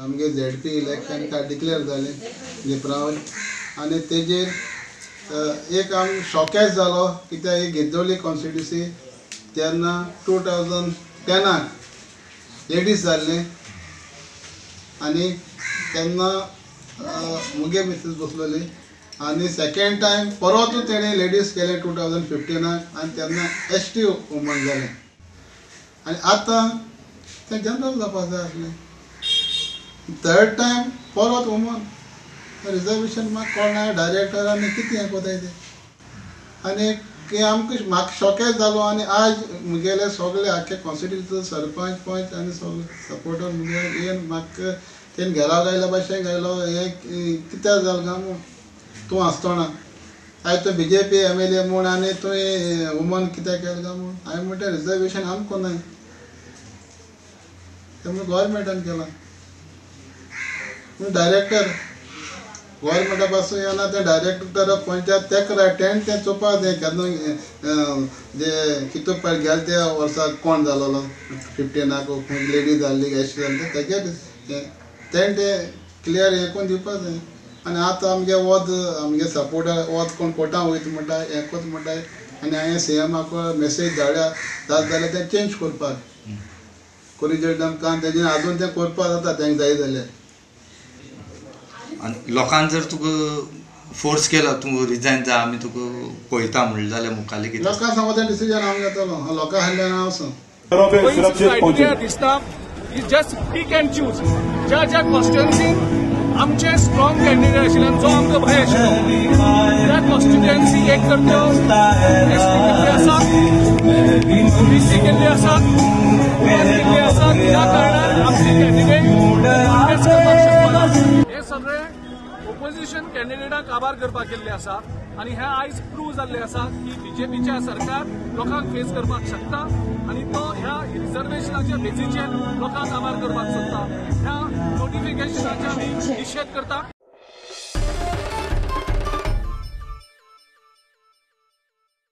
आमगे ZP election का declare जालें गेप्रावल आनी तेजेर एक आम शॉकेज जालो कित्याक ही गिंजोली कॉन्स्टिट्युन्सी तेन्ना 2010 लेडीज जाल्लें आनी तेन्ना मुगे मिसेस बसलोली आनी सेकेंड टायम परतूच तेणें लेडीज केले 2015 आनी तेन्ना ST वुमन जालें आनी आतां तें जनरल जावपाक जाय आसलें थर्ड टायम परत वुमन रिजर्वेशन म्हाका कळना डायरेक्टरांनी कितें हें कोताय तें आनी म्हाका शॉकेज जालो आनी आज मुगेले सगळे आख्खे कॉन्स्टिट्युन्सीचो सरपंच पंच आनी सगळे सपोर्टर मुगे येवन म्हाका तेणें घरां गायल्या भाशेन गायलो हें कित्याक जालें काय म्हूण तूं आसतना आयज तूं BJP MLA म्हूण आनी तुवें वुमन कित्याक केलें काय म्हूण हांवें म्हणटा रिजर्वेशन आमकां कोनाय तें म्हूण गोवोरमेंटान केलां पूण डायरेक्टर गोवोरमेंटा पासून येना ते डायरेक्टर पंचायत तेका राय तेणें तें चोवपाक जाय केन्ना जे कितू गेले त्या वर्साक कोण जालोलो 15 लेडीज जाल्ली ST जाल्ली तेजेर तेणें तें क्लियर हें करून दिवपाक जाय आनी आतां आमगे वोद आमगे सपोर्टर वोद कोण कोर्टां वयता म्हणटा हें कोत म्हणटाय आनी हांवें CMाक मेसेज धाडल्या जाता जाल्यार तें चेंज करपाक कोरिजंडम कान तेजें आजून तें करपाक जाता तेंका जाय जाल्यार आनी लोकांक जर तुका फोर्स केलो तूं रिजायन जा आमी तुका पळयता म्हणलें जाल्यार मुखाल्लें कितें लोकांक सांगो तें डिसिजन हांव घेतलो लोकां हाडलें हांव वचून is just pick and choose. ज्या कॉन्स्टिट्युएन्सी आमचे स्ट्रॉंग कॅन्डिडेट आशिल्ल्यान जो आमकां भंय आशिल्लो त्या कॉन्स्टिट्युएन्सी एक तर त्यो ST केल्ली आसात OBC केल्ली आसात केल्ली आसात त्या कारणान आमचे कॅन्डिडेट कॉन्टेस्ट करपाक शकना हे सगळे ओपोजिशन कॅन्डिडेटाक काबार करपाक केल्ले आसा आनी हे आयज प्रूव जाल्ले आसा की BJPचे सरकार लोकांक फेस करपाक शकता आनी तो ह्या रिजर्वेशनाच्या बेजीचेर लोकांक काबार करपाक सोदता ह्या नोटिफिकेशनाचे आमी निशेध करता।